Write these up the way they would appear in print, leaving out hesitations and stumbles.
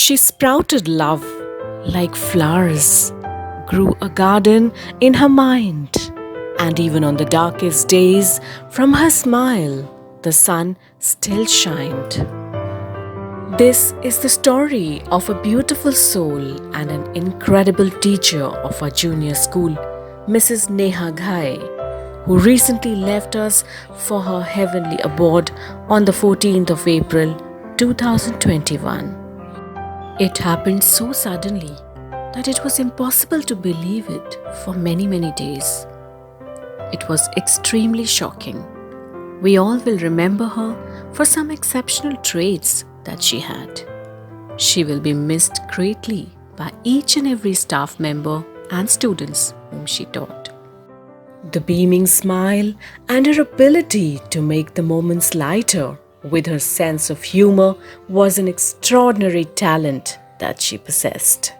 She sprouted love like flowers, grew a garden in her mind, and even on the darkest days, from her smile, the sun still shined. This is the story of a beautiful soul and an incredible teacher of our junior school, Mrs. Neha Ghai, who recently left us for her heavenly abode on the 14th of April 2021. It happened so suddenly that it was impossible to believe it for many days. It was extremely shocking. We all will remember her for some exceptional traits that she had. She will be missed greatly by each and every staff member and students whom she taught. The beaming smile and her ability to make the moments lighter with her sense of humor was an extraordinary talent that she possessed.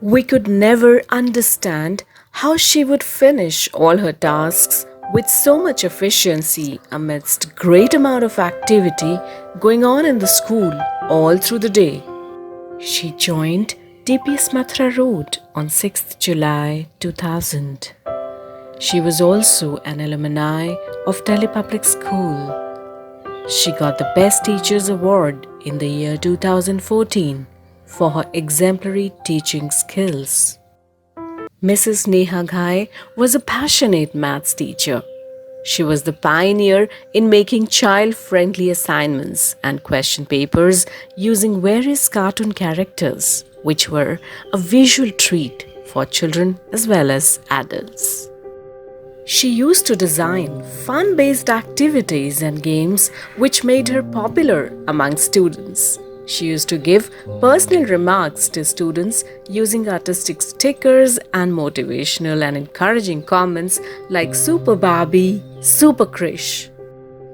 We could never understand how she would finish all her tasks with so much efficiency amidst great amount of activity going on in the school all through the day. She joined DPS Mathura Road on 6th July 2000. She was also an alumni of Delhi Public School. She got the Best Teachers Award in the year 2014 for her exemplary teaching skills. Mrs. Neha Ghai was a passionate maths teacher. She was the pioneer in making child-friendly assignments and question papers using various cartoon characters, which were a visual treat for children as well as adults. She used to design fun-based activities and games which made her popular among students. She used to give personal remarks to students using artistic stickers and motivational and encouraging comments like Super Barbie, Super Krish.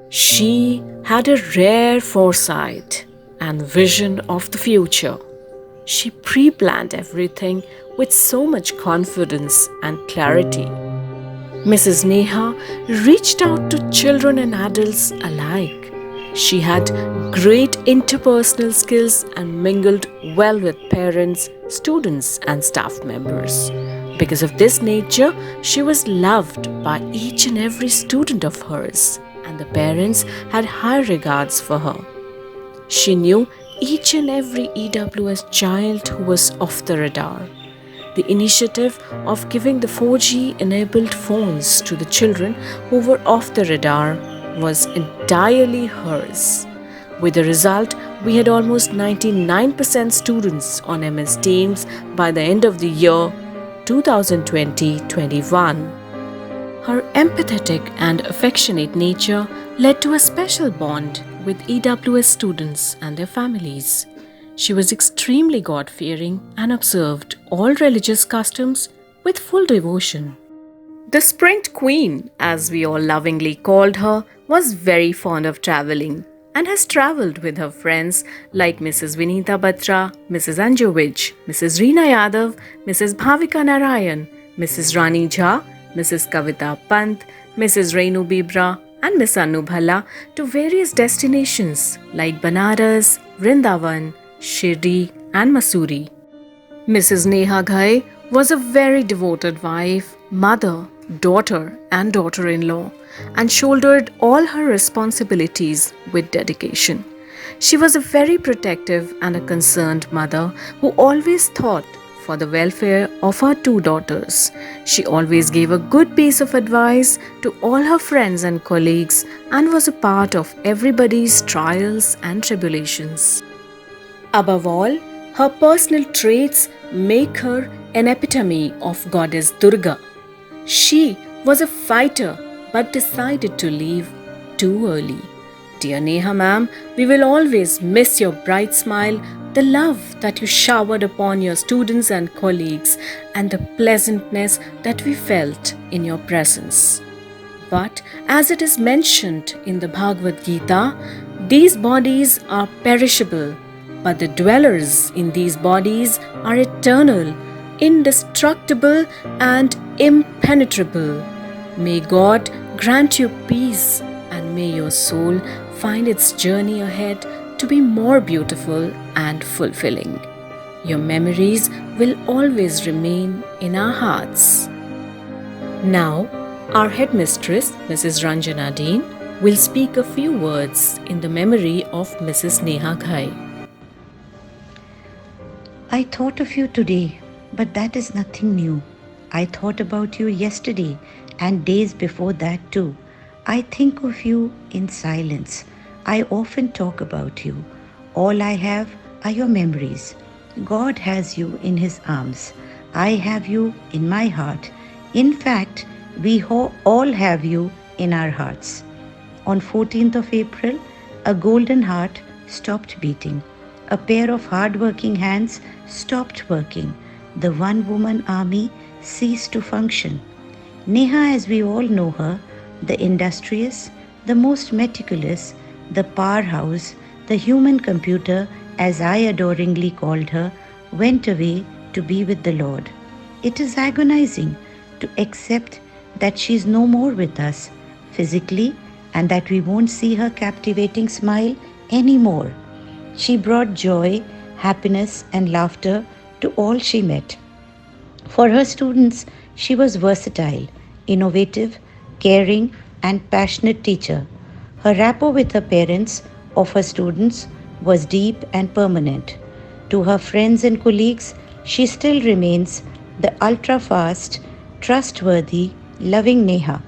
She had a rare foresight and vision of the future. She pre-planned everything with so much confidence and clarity. Mrs. Neha reached out to children and adults alike. She had great interpersonal skills and mingled well with parents, students, and staff members. Because of this nature, she was loved by each and every student of hers, and the parents had high regards for her. She knew each and every EWS child who was off the radar. The initiative of giving the 4G enabled phones to the children who were off the radar was entirely hers. With the result, we had almost 99% students on MS Teams by the end of the year 2020-21. Her empathetic and affectionate nature led to a special bond with EWS students and their families. She was extremely God-fearing and observed all religious customs with full devotion. The Sprint Queen, as we all lovingly called her, was very fond of traveling and has traveled with her friends like Mrs. Vinita Batra, Mrs. Anju Vij, Mrs. Reena Yadav, Mrs. Bhavika Narayan, Mrs. Rani Jha, Mrs. Kavita Pant, Mrs. Renu Bibra, and Miss Anu Bhala to various destinations like Banaras, Vrindavan, Shirdi, and Masuri. Mrs. Neha Ghai was a very devoted wife, mother, daughter, and daughter-in-law, and shouldered all her responsibilities with dedication. She was a very protective and a concerned mother who always thought for the welfare of her two daughters. She always gave a good piece of advice to all her friends and colleagues and was a part of everybody's trials and tribulations. Above all, her personal traits make her an epitome of Goddess Durga. She was a fighter but decided to leave too early. Dear Neha ma'am, we will always miss your bright smile, the love that you showered upon your students and colleagues, and the pleasantness that we felt in your presence. But as it is mentioned in the Bhagavad Gita, these bodies are perishable, but the dwellers in these bodies are eternal, indestructible, and impenetrable. May God grant you peace, and may your soul find its journey ahead to be more beautiful and fulfilling. Your memories will always remain in our hearts. Now, our headmistress, Mrs. Ranjana Dean, will speak a few words in the memory of Mrs. Neha Ghai. I thought of you today, but that is nothing new. I thought about you yesterday and days before that too. I think of you in silence. I often talk about you. All I have are your memories. God has you in His arms. I have you in my heart. In fact, all have you in our hearts. On 14th of April, a golden heart stopped beating. A pair of hard-working hands stopped working. The one-woman army ceased to function. Neha, as we all know her, the industrious, the most meticulous, the powerhouse, the human computer, as I adoringly called her, went away to be with the Lord. It is agonizing to accept that she is no more with us physically and that we won't see her captivating smile anymore. She brought joy, happiness, and laughter to all she met. For her students, she was versatile, innovative, caring, and passionate teacher. Her rapport with her parents of her students was deep and permanent. To her friends and colleagues, she still remains the ultra fast, trustworthy, loving Neha.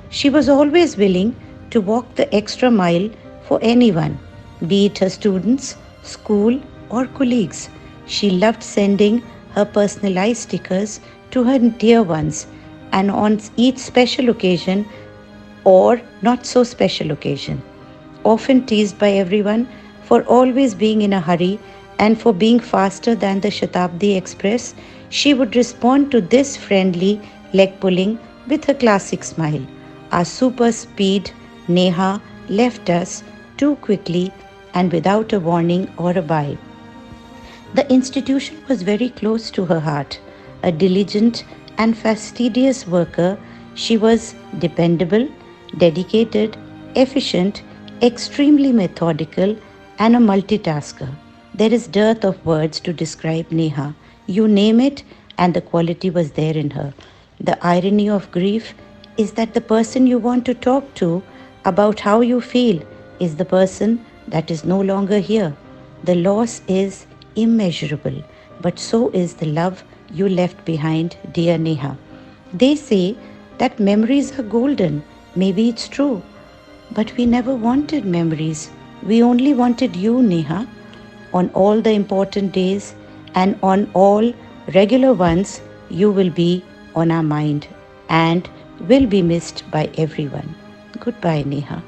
She was always willing to walk the extra mile for anyone, be it her students, school, or colleagues. She loved sending her personalized stickers to her dear ones, and on each special occasion or not so special occasion. Often teased by everyone for always being in a hurry and for being faster than the Shatabdi Express, she would respond to this friendly leg pulling with her classic smile. Our super speed Neha left us too quickly and without a warning or a bye. The institution was very close to her heart. A diligent and fastidious worker, she was dependable, dedicated, efficient, extremely methodical, and a multitasker. There is dearth of words to describe Neha. You name it, and the quality was there in her. The irony of grief is that the person you want to talk to about how you feel is the person that is no longer here. The loss is immeasurable, but so is the love you left behind, dear Neha. They say that memories are golden. Maybe it's true. But we never wanted memories. We only wanted you, Neha. On all the important days and on all regular ones, you will be on our mind and will be missed by everyone. Goodbye, Neha.